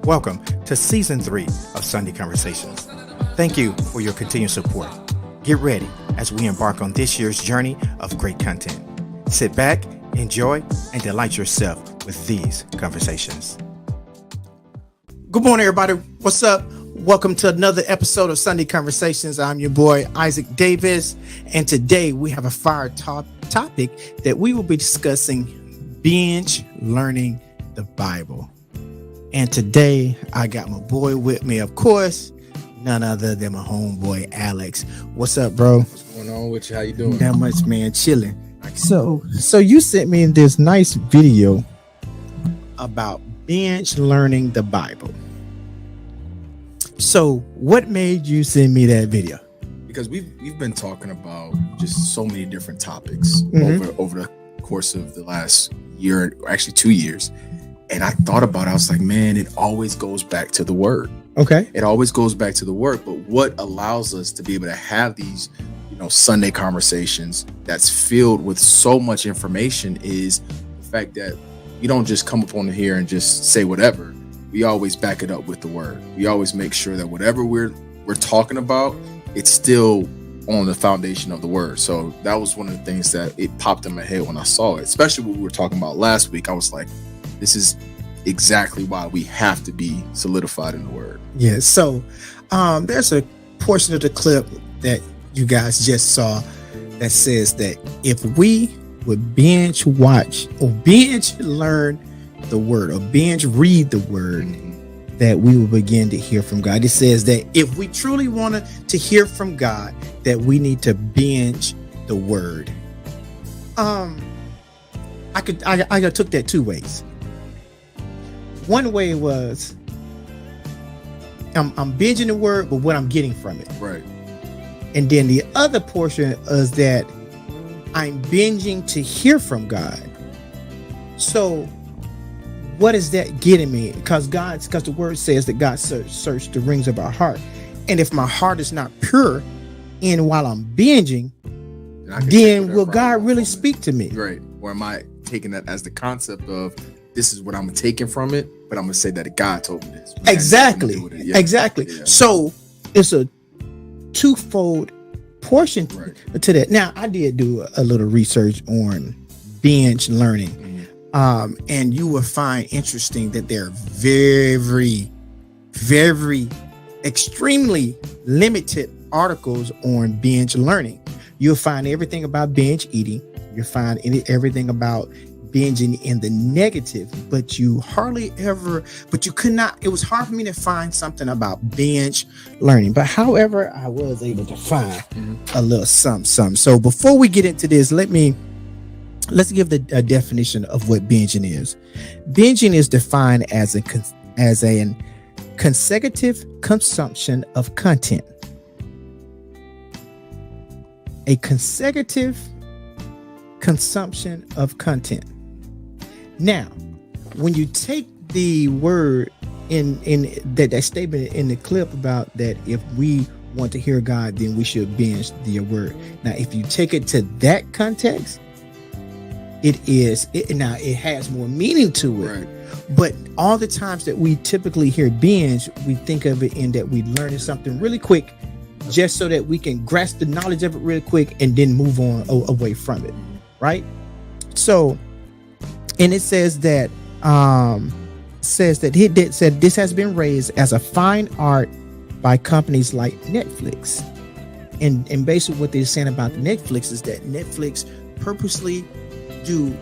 Welcome to Season 3 of Sunday Conversations. Thank you for your continued support. Get ready as we embark on this year's journey of great content. Sit back, enjoy, and delight yourself with these conversations. Good morning, everybody. What's up? Welcome to another episode of Sunday Conversations. I'm your boy, Isaac Davis, and today we have a fire topic that we will be discussing: binge learning the Bible. And today I got my boy with me, of course, none other than my homeboy, Alex. What's up, bro? What's going on with you? How you doing? That much, man. Chilling. So you sent me this nice video about binge learning the Bible. So what made you send me that video? Because we've been talking about just so many different topics over the course of the last year, or actually 2 years. And I thought about it. I was like, man, it always goes back to the word. Okay. It always goes back to the word. But what allows us to be able to have these, Sunday conversations that's filled with so much information is the fact that you don't just come up on here and just say whatever. We always back it up with the word. We always make sure that whatever we're talking about, it's still on the foundation of the word. So that was one of the things that it popped in my head when I saw it, especially what we were talking about last week. I was like, this is exactly why we have to be solidified in the word. Yeah. So there's a portion of the clip that you guys just saw that says that if we would binge watch or binge learn the word or binge read the word, that we will begin to hear from God. It says that if we truly wanted to hear from God, that we need to binge the word. I took that two ways. One way was I'm binging the word, but what I'm getting from it. Right. And then the other portion is that I'm binging to hear from God. So what is that getting me? Because the word says that God searched the rings of our heart. And if my heart is not pure and while I'm binging, then will God really speak to me? Right. Or am I taking that as the concept of this is what I'm taking from it, but I'm going to say that God told me this. Exactly. Yeah. Exactly. Yeah. So it's a twofold portion to that. Now, I did do a little research on binge learning. And you will find interesting that there are very, very extremely limited articles on binge learning. You'll find everything about binge eating. You'll find everything about binging in the negative, but you could not, it was hard for me to find something about binge learning. But however, I was able to find a little something. So before we get into this, let's give a definition of what binging is. Binging is defined as a consecutive consumption of content. A consecutive consumption of content. Now, when you take the word in that statement in the clip about that if we want to hear God, then we should binge the word. Now, if you take it to that context, it has more meaning to it. Right. But all the times that we typically hear binge, we think of it in that we learning something really quick, just so that we can grasp the knowledge of it really quick and then move on away from it, right? So, and it says that this has been raised as a fine art by companies like Netflix, and basically what they're saying about Netflix is that Netflix purposely do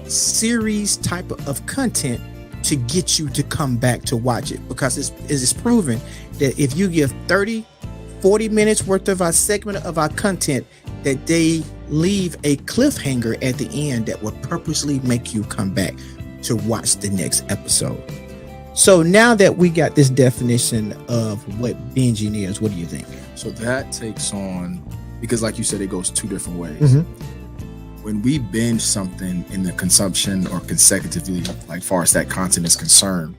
series type of content to get you to come back to watch it, because it's proven that if you give 30-40 minutes worth of our segment of our content, that they leave a cliffhanger at the end that will purposely make you come back to watch the next episode. So now that we got this definition of what binging is, what do you think? So that takes on, because like you said, it goes two different ways. When we binge something in the consumption or consecutively, like far as that content is concerned,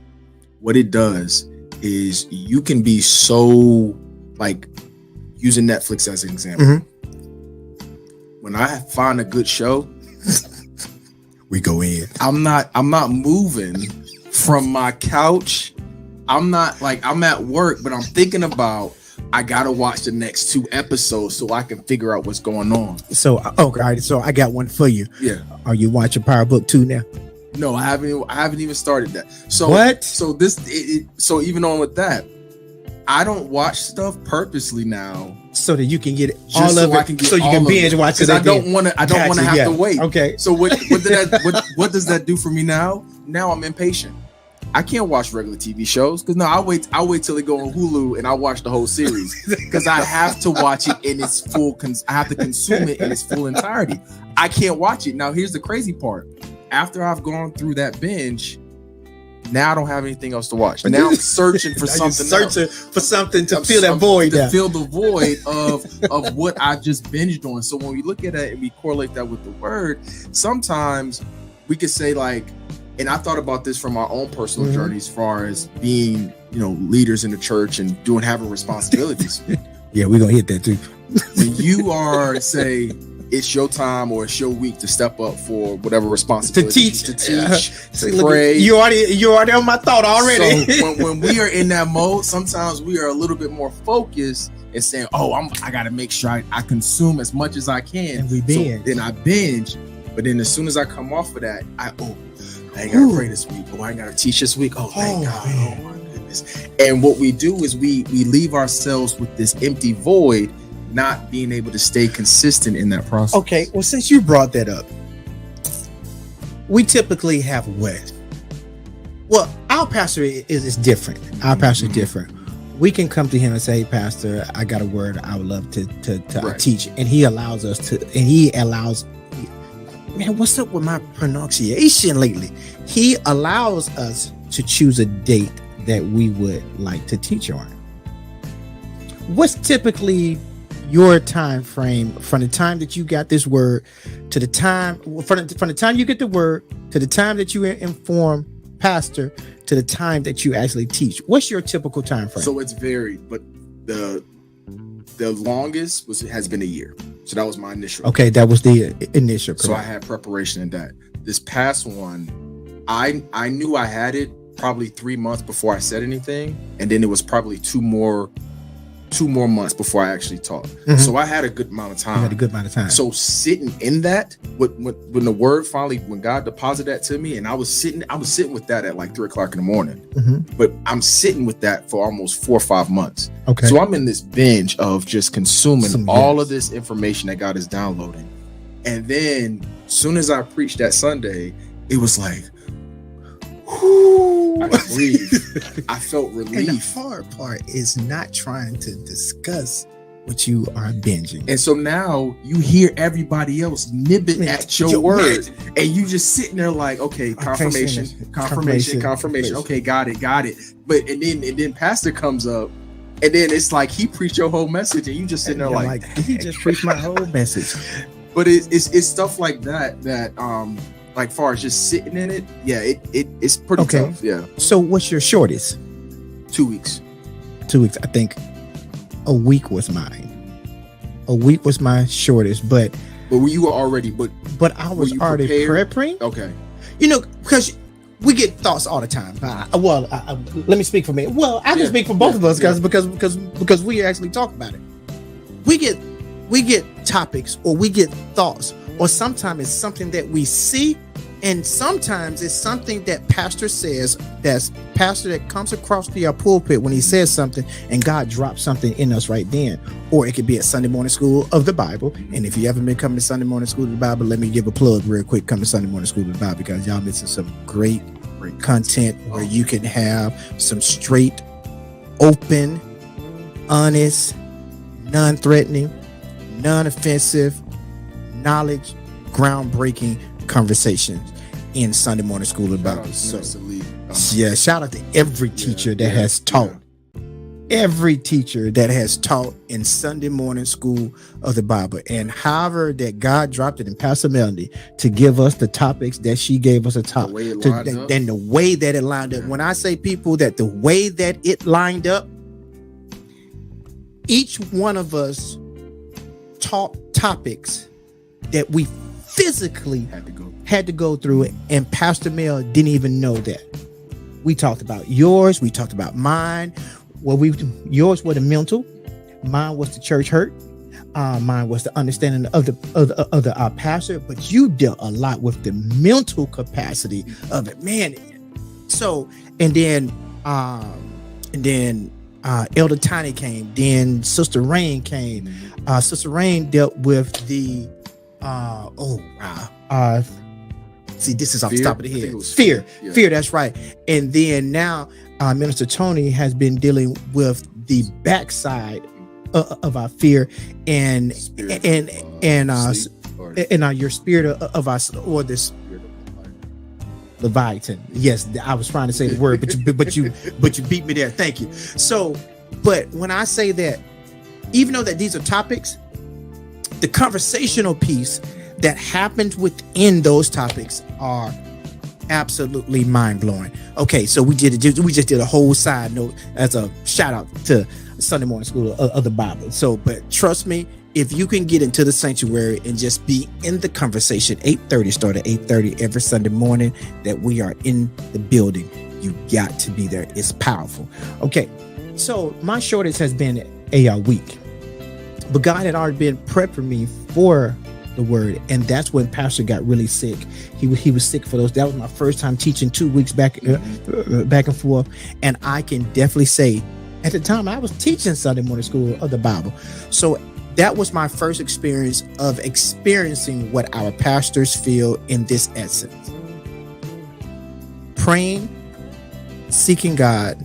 what it does is you can be so, like, using Netflix as an example. When I find a good show, we go in. I'm not moving from my couch I'm not like I'm at work, but I'm thinking about I gotta watch the next 2 episodes so I can figure out what's going on. So, all right. So I got one for you. Yeah. Are you watching Power Book 2 now? No, I haven't even started that. So what? So so even on with that, I don't watch stuff purposely now. So that you can get Just all so of I it, can get so you all can of binge it. watch it. Because I don't want to have to wait. Okay. So what does that do for me now? Now I'm impatient. I can't watch regular TV shows because I wait till they go on Hulu and I watch the whole series because I have to watch it in its full. I have to consume it in its full entirety. I can't watch it now. Here's the crazy part: after I've gone through that binge, now I don't have anything else to watch. Now I'm searching for something. For something to fill that void. To fill the void of what I just binged on. So when we look at it and we correlate that with the word, sometimes we could say like. And I thought about this from our own personal journey as far as being, leaders in the church and having responsibilities. Yeah, we're gonna hit that too. When you are, say, it's your time or it's your week to step up for whatever responsibility to teach, to pray. You already on my thought already. So when we are in that mode, sometimes we are a little bit more focused and saying, "Oh, I got to make sure I consume as much as I can." And we binge. So then I binge, but then as soon as I come off of that, I ain't gotta pray this week. I ain't gotta teach this week. Oh, thank God. Man. Oh my goodness. And what we do is we leave ourselves with this empty void, not being able to stay consistent in that process. Okay, well, since you brought that up, we typically have what? Well, our pastor is different. Our pastor is different. We can come to him and say, "Hey, Pastor, I got a word I would love to teach," and he allows us to. And he allows. Man, what's up with my pronunciation lately? He allows us to choose a date that we would like to teach on. What's typically your time frame from the time that you got this word to the time from the time you get the word to the time that you inform pastor to the time that you actually teach? What's your typical time frame? So it's varied, but the longest has been a year. So that was my initial. Okay, that was the initial. So I had preparation in that. This past one, I knew I had it probably 3 months before I said anything, and then it was probably two more months before I actually taught. So I had a good amount of time. So sitting in that, when the word finally, when God deposited that to me, and I was sitting with that at like 3 o'clock in the morning. But I'm sitting with that for almost 4 or 5 months. Okay. So I'm in this binge of just consuming all of this information that God is downloading. And then as soon as I preached that Sunday, it was like, I could breathe. I felt relief. And the hard part is not trying to discuss what you are binging. And so now you hear everybody else nibbing at your word. And you just sitting there like, okay, confirmation. Okay, got it. But and then pastor comes up, and then it's like he preached your whole message, and you just sitting there like he just preached my whole message. But it's stuff like that like far as just sitting in it, it's pretty tough. Yeah. So what's your shortest? 2 weeks. 2 weeks. I think a week was mine. A week was my shortest, but you were already but I was already preparing. Okay. Because we get thoughts all the time. Let me speak for me. Well, I can speak for both of us because we actually talk about it. We get topics, or we get thoughts, or sometimes it's something that we see, and sometimes it's something that pastor says, that's pastor that comes across to your pulpit when he says something, and God drops something in us right then. Or it could be at Sunday morning school of the Bible. And if you haven't been coming to Sunday morning school of the Bible, let me give a plug real quick. Come to Sunday morning school of the Bible, because y'all missing some great content where you can have some straight, open, honest, non-threatening, non-offensive, knowledge, groundbreaking conversations in Sunday morning school of the Bible. So shout out to every teacher that has taught. Every teacher that has taught in Sunday morning school of the Bible, and however that God dropped it in Pastor Melody to give us the topics that she gave us a top, then the way that it lined up. When I say, people, that the way that it lined up, each one of us taught topics that we physically had to go through it, and Pastor Mel didn't even know that. We talked about yours. We talked about mine. Yours were the mental. Mine was the church hurt. Mine was the understanding of the pastor. But you dealt a lot with the mental capacity of it, man. So and then Elder Tiny came. Then Sister Rain came. Sister Rain dealt with the see, this is off the top of the head. Fear. Yeah. Fear, that's right. And then now Minister Tony has been dealing with the backside of our fear and your spirit of us, or this Leviathan. Yes, I was trying to say the word, but you beat me there. Thank you. So, but when I say that, even though that these are topics, the conversational piece that happens within those topics are absolutely mind-blowing. Okay, so we just did a whole side note as a shout out to Sunday Morning School of the Bible. So, but trust me, if you can get into the sanctuary and just be in the conversation, 8:30, start at 8:30 every Sunday morning that we are in the building, you got to be there. It's powerful. Okay, so my shortage has been a week, but God had already been prepping me for the word, and that's when Pastor got really sick. He was sick for those. That was my first time teaching 2 weeks back and forth, and I can definitely say at the time I was teaching Sunday Morning School of the Bible. So that was my first experience of experiencing what our pastors feel in this essence: praying, seeking God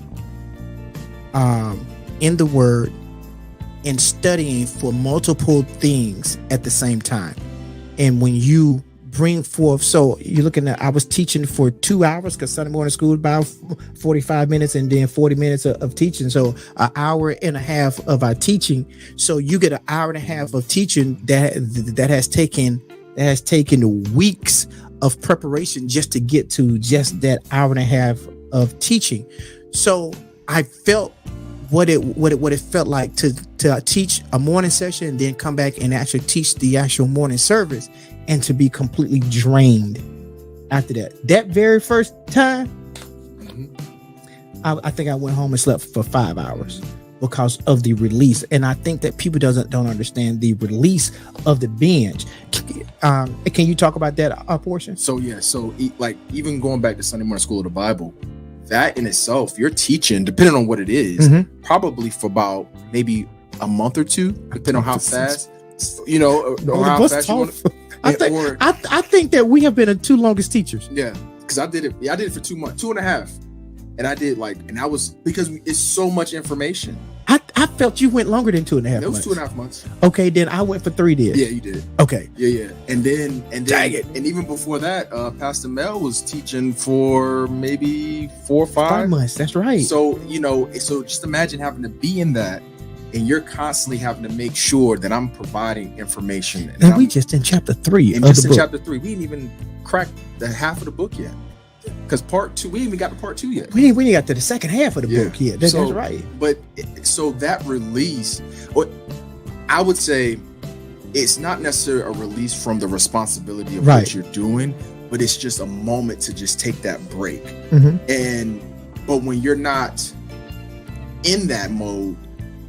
in the word, and studying for multiple things at the same time. And when you bring forth, so you're looking at, I was teaching for 2 hours, because Sunday Morning School is about 45 minutes and then 40 minutes of teaching. So an hour and a half of our teaching. So you get an hour and a half of teaching that has taken weeks of preparation just to get to just that hour and a half of teaching. So I felt what it felt like to teach a morning session and then come back and actually teach the actual morning service, and to be completely drained after that. That very first time, I think I went home and slept for 5 hours because of the release. And I think that people don't understand the release of the binge. Can you talk about that portion? So like even going back to Sunday Morning School of the Bible, that in itself, you're teaching, depending on what it is, probably for about maybe a month or two, depending on how fast, or how fast you want to. I think that we have been the two longest teachers. Yeah, because I did it for 2 months, 2.5, and I did because it's so much information. I felt you went longer than 2.5 months. It was 2.5 months. Okay, then I went for 3 days. Yeah, you did. Okay. Yeah. And then dang it. And even before that, Pastor Mel was teaching for maybe 4 or 5 months. That's right. So, so just imagine having to be in that, and you're constantly having to make sure that I'm providing information. And we just in chapter 3. And just in chapter 3, we didn't even crack the half of the book yet. Because part 2, we ain't even got to part 2 yet. We ain't got to the second half of the book yet. That's right. But so that release, I would say, it's not necessarily a release from the responsibility of what you're doing, but it's just a moment to just take that break. But when you're not in that mode,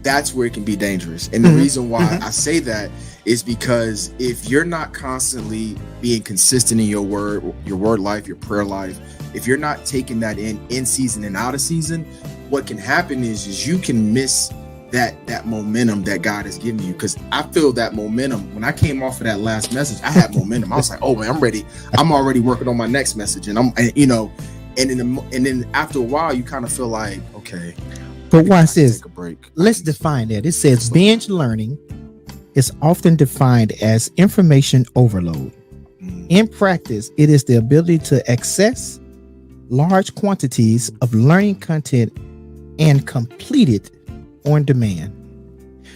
that's where it can be dangerous. And the reason why I say that is because if you're not constantly being consistent in your word life, your prayer life, if you're not taking that in season and out of season, what can happen is you can miss that momentum that God has given you. Because I feel that momentum when I came off of that last message, I had momentum. I was like, oh man, I'm ready. I'm already working on my next message, and then after a while, you kind of feel like, okay. But watch this. Take a break. Let's define that. It says binge learning is often defined as information overload. In practice, it is the ability to access large quantities of learning content and complete it on demand.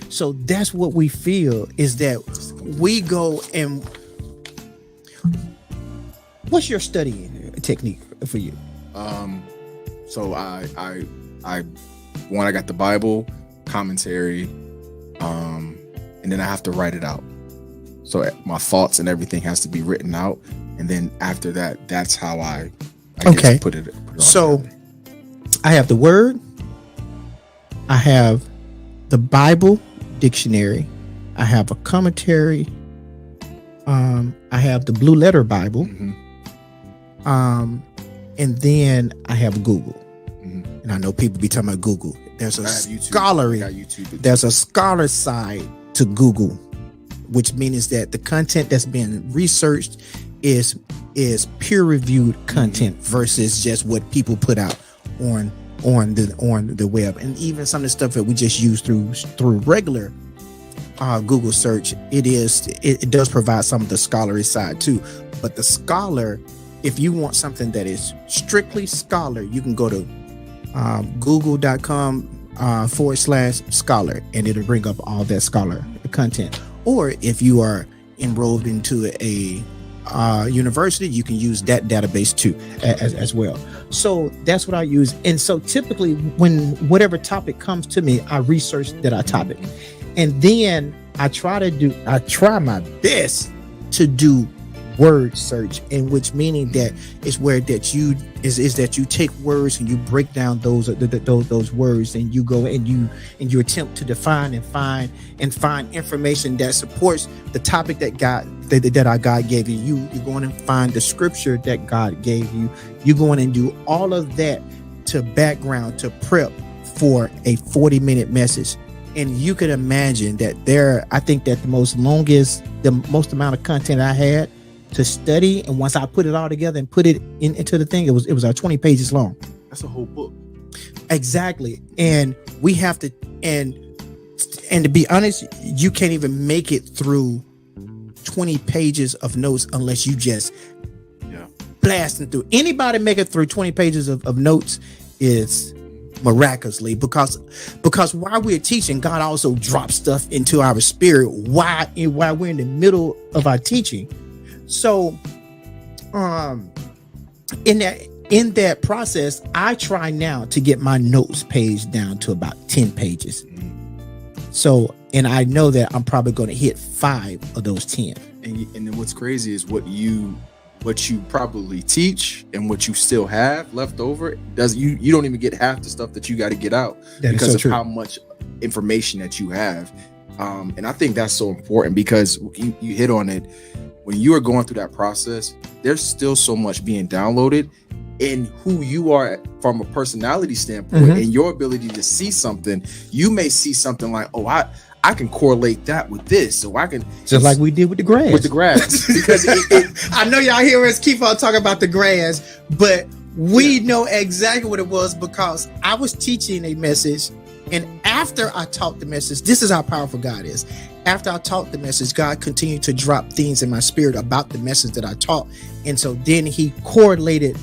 So that's what we feel, is that we go and what's your studying technique for you? So I got the Bible, commentary, and then I have to write it out. So my thoughts and everything has to be written out, and then after that, that's how I get to put it on. So I have the Word, I have the Bible dictionary, I have a commentary, I have the Blue Letter Bible, and then I have Google. And I know people be talking about Google. There's a scholarly, there's a scholar side to Google, which means that the content that's being researched is peer-reviewed content versus just what people put out on the web. And even some of the stuff that we just use through regular Google search, it does provide some of the scholarly side too. But the scholar, if you want something that is strictly scholar, you can go to google.com/scholar, and it'll bring up all that scholar content. Or if you are enrolled into a university, you can use that database too as well. So that's what I use. And so typically when whatever topic comes to me, I research that topic, and then I try my best to do word search, in which meaning that is where that you take words and you break down those words, and you go and you attempt to define and find information that supports the topic that God gave you. You're going to find the scripture that God gave you. You're going to do all of that to background, to prep for a 40-minute message. And you can imagine that I think that the most amount of content I had to study, and once I put it all together and put it into the thing, it was 20 pages long. That's a whole book. Exactly. And we have to, and to be honest, you can't even make it through 20 pages of notes unless you just blasting through. Anybody make it through 20 pages of notes is miraculously, because while we're teaching, God also drops stuff into our spirit while we're in the middle of our teaching. So in that process, I try now to get my notes page down to about 10 pages. So, and I know that I'm probably going to hit 5 of those 10. And then what's crazy is what you probably teach and what you still have left over you don't even get half the stuff that you got to get out because of how much information that you have. And I think that's so important, because you hit on it. When you are going through that process, there's still so much being downloaded in who you are from a personality standpoint, and your ability to see something. You may see something like, oh, I can correlate that with this, so I can just like we did with the grass. Because I know y'all hear us keep on talking about the grass, but we know exactly what it was, because I was teaching a message, and after I taught the message, this is how powerful God is. After I taught the message, God continued to drop things in my spirit about the message that I taught. And so then he correlated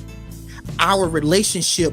our relationship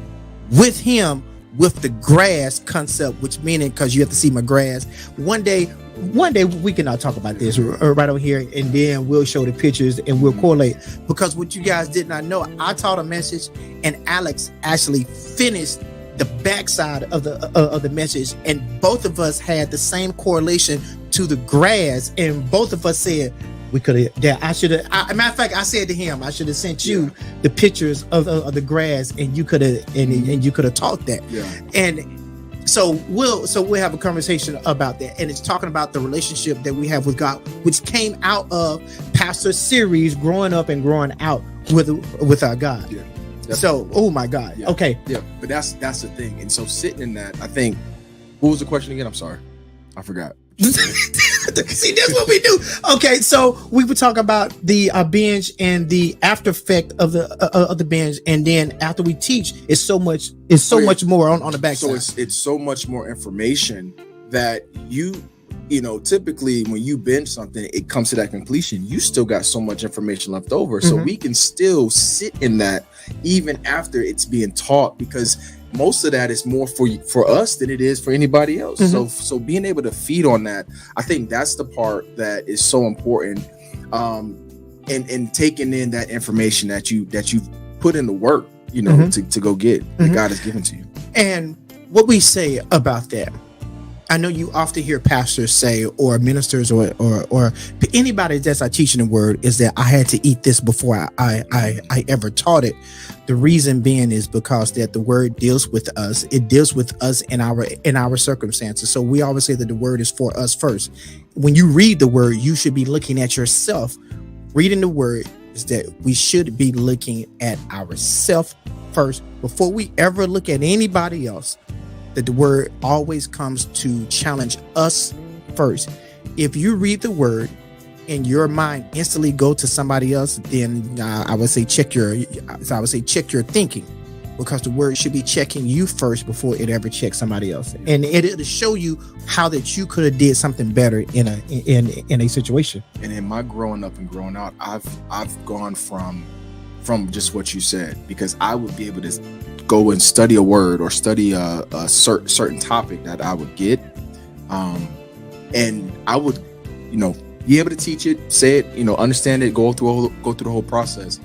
with him with the grass concept, which meaning, because you have to see my grass. One day we can talk about this right over here, and then we'll show the pictures and we'll correlate. Because what you guys did not know, I taught a message and Alex actually finished the backside of the message, and both of us had the same correlation to the grass, and both of us said we could have. Matter of fact, I said to him, I should have sent you the pictures of the grass, and you could have and you could have taught that. And so we'll have a conversation about that, and it's talking about the relationship that we have with God, which came out of Pastor Series, growing up and growing out with our God. So, oh my God. Okay. Yeah. But that's the thing. And so sitting in that, I think, what was the question again? I'm sorry. I forgot. See, that's what we do. Okay. So we would talk about the binge and the after effect of the binge. And then after we teach, it's so much more on the backside. So it's so much more information that you know, typically when you binge something, it comes to that completion. You still got so much information left over. So we can still sit in that even after it's being taught, because most of that is more for us than it is for anybody else. So being able to feed on that, I think that's the part that is so important. And taking in that information that you've put in the work, you know, to go get that God has given to you. And what we say about that, I know you often hear pastors say, or ministers, or anybody that's teaching the word, is that I had to eat this before I ever taught it. The reason being is because that the word deals with us. It deals with us in our circumstances. So we always say that the word is for us first. When you read the word, you should be looking at yourself. Reading the word is that we should be looking at ourselves first before we ever look at anybody else. That the word always comes to challenge us first. If you read the word and your mind instantly go to somebody else, then I would say check your thinking, because the word should be checking you first before it ever checks somebody else, and it'll show you how that you could have did something better in a situation. And in my growing up and growing out, I've gone from just what you said, because I would be able to go and study a word or study a certain topic that I would get, and I would, be able to teach it, say it, understand it, go through the whole process.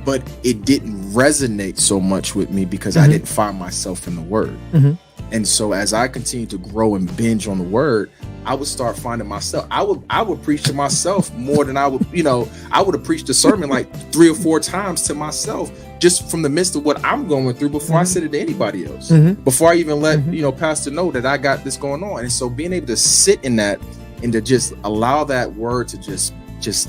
But it didn't resonate so much with me because I didn't find myself in the word. And so as I continued to grow and binge on the word, I would start finding myself. I would preach to myself more than I would, I would have preached a sermon like 3 or 4 times to myself, just from the midst of what I'm going through, before I said it to anybody else, before I even let, pastor know that I got this going on. And so being able to sit in that and to just allow that word to just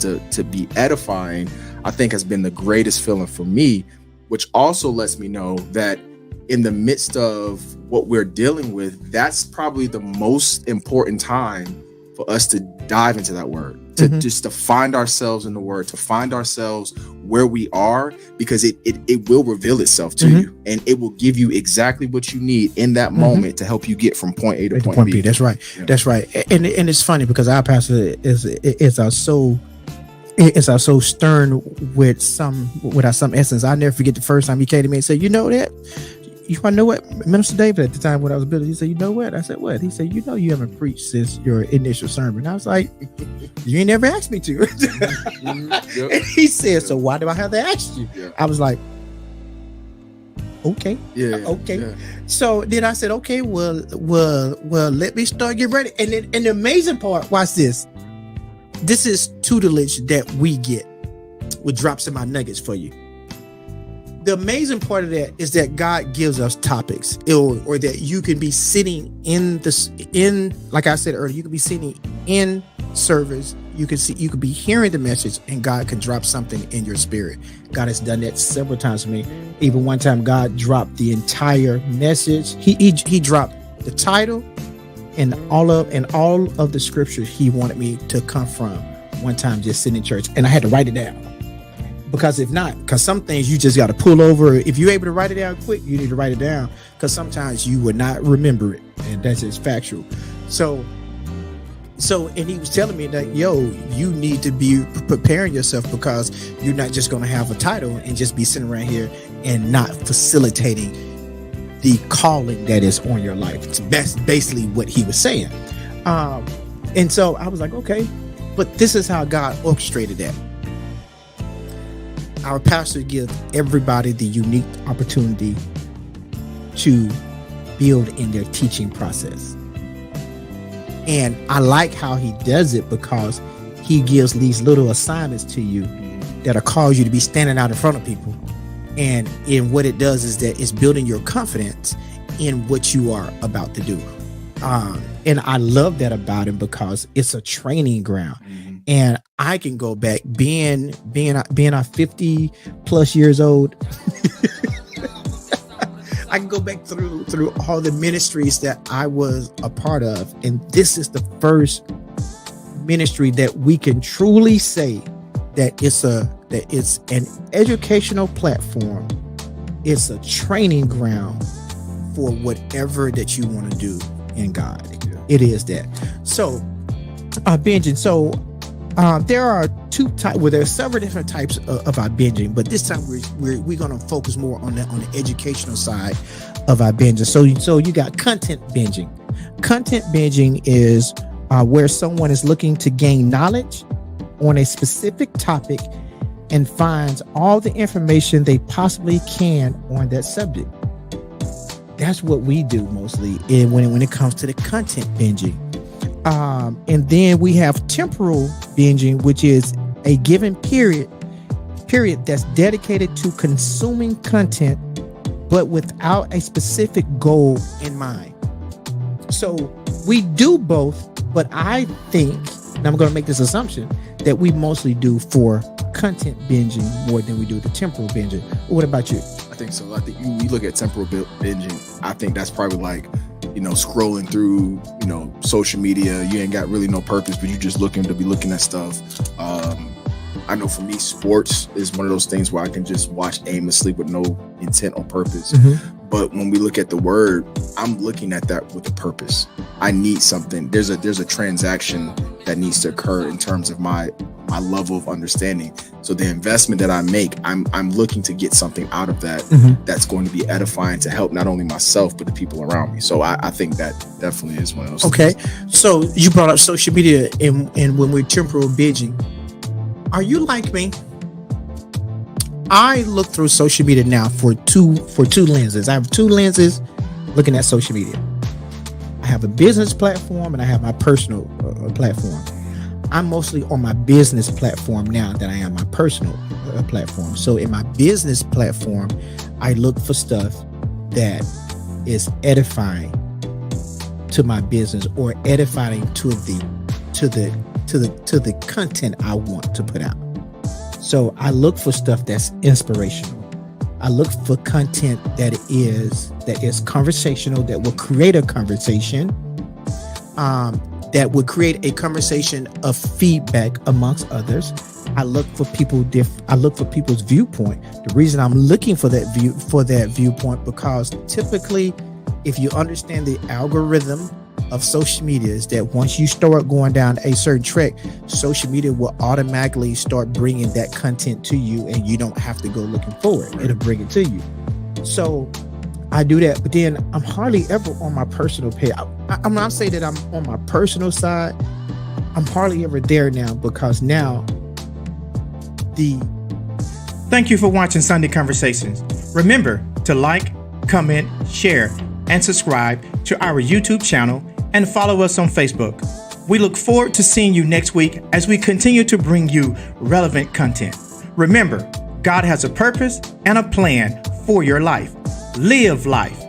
to be edifying, I think has been the greatest feeling for me, which also lets me know that in the midst of what we're dealing with, that's probably the most important time for us to dive into that word, to just to find ourselves in the word, to find ourselves where we are, because it will reveal itself to you, and it will give you exactly what you need in that moment to help you get from point A to point B. That's right. Yeah. That's right. And it's funny because our pastor is so stern with some essence. I'll never forget the first time he came to me and said, you want to know what, Minister David, at the time when I was building, he said, you know what? I said, what? He said, you haven't preached since your initial sermon. I was like, you ain't never asked me to. And he said, so why do I have to ask you? I was like, okay. Okay. Yeah. So then I said, okay, well, let me start getting ready. And the amazing part, watch this. This is tutelage that we get with drops in my nuggets for you. The amazing part of that is that God gives us topics, or that you can be sitting like I said earlier, you can be sitting in service. You can be hearing the message, and God can drop something in your spirit. God has done that several times for me. Even one time, God dropped the entire message. He dropped the title and all of the scriptures he wanted me to come from. One time, just sitting in church, and I had to write it down. Because some things you just got to pull over. If you're able to write it down quick, you need to write it down, because sometimes you would not remember it, and that's just factual. So, and he was telling me that, you need to be preparing yourself, because you're not just going to have a title and just be sitting around here and not facilitating the calling that is on your life. That's basically what he was saying. And so I was like, okay, but this is how God orchestrated that. Our pastor gives everybody the unique opportunity to build in their teaching process. And I like how he does it, because he gives these little assignments to you that'll cause you to be standing out in front of people. And what it does is that it's building your confidence in what you are about to do. And I love that about him, because it's a training ground. And I can go back being 50 plus years old. I can go back through all the ministries that I was a part of. And this is the first ministry that we can truly say that it's an educational platform. It's a training ground for whatever that you want to do in God. It is that. So, binging. So, there are two types. Well, there are several different types of our binging, but this time we're going to focus more on the educational side of our binging. So you got content binging. Content binging is where someone is looking to gain knowledge on a specific topic and finds all the information they possibly can on that subject. that's what we do mostly when it comes to the content binging. And then we have temporal binging, which is a given period that's dedicated to consuming content, but without a specific goal in mind. So we do both, but I think, and I'm going to make this assumption, that we mostly do for content binging more than we do the temporal binging. What about you? I think so. I think you look at temporal binging. I think that's probably like, scrolling through, social media. You ain't got really no purpose, but you just looking at stuff. I know for me, sports is one of those things where I can just watch aimlessly with no intent or purpose. Mm-hmm. But when we look at the word, I'm looking at that with a purpose. I need something. There's a transaction that needs to occur in terms of my level of understanding. So the investment that I make, I'm looking to get something out of that that's going to be edifying to help not only myself but the people around me. So I think that definitely is one of those Okay. things. So you brought up social media, and when we're temporal binging, are you like me? I look through social media now for two lenses. I have two lenses looking at social media. I have a business platform and I have my personal platform. I'm mostly on my business platform now than I am my personal platform. So in my business platform, I look for stuff that is edifying to my business or edifying to the content I want to put out. So I look for stuff that's inspirational. I look for content that is conversational, that will create a conversation, that would create a conversation of feedback amongst others. I look for people's viewpoint. The reason I'm looking for that viewpoint, because typically, if you understand the algorithm of social media, is that once you start going down a certain track, social media will automatically start bringing that content to you, and you don't have to go looking for it. It'll bring it to you. So I do that, but then I'm hardly ever on my personal page. I'm not saying that I'm on my personal side. I'm hardly ever there now, because now Thank you for watching Sunday Conversations. Remember to like, comment, share, and subscribe to our YouTube channel and follow us on Facebook. We look forward to seeing you next week as we continue to bring you relevant content. Remember, God has a purpose and a plan for your life. Live life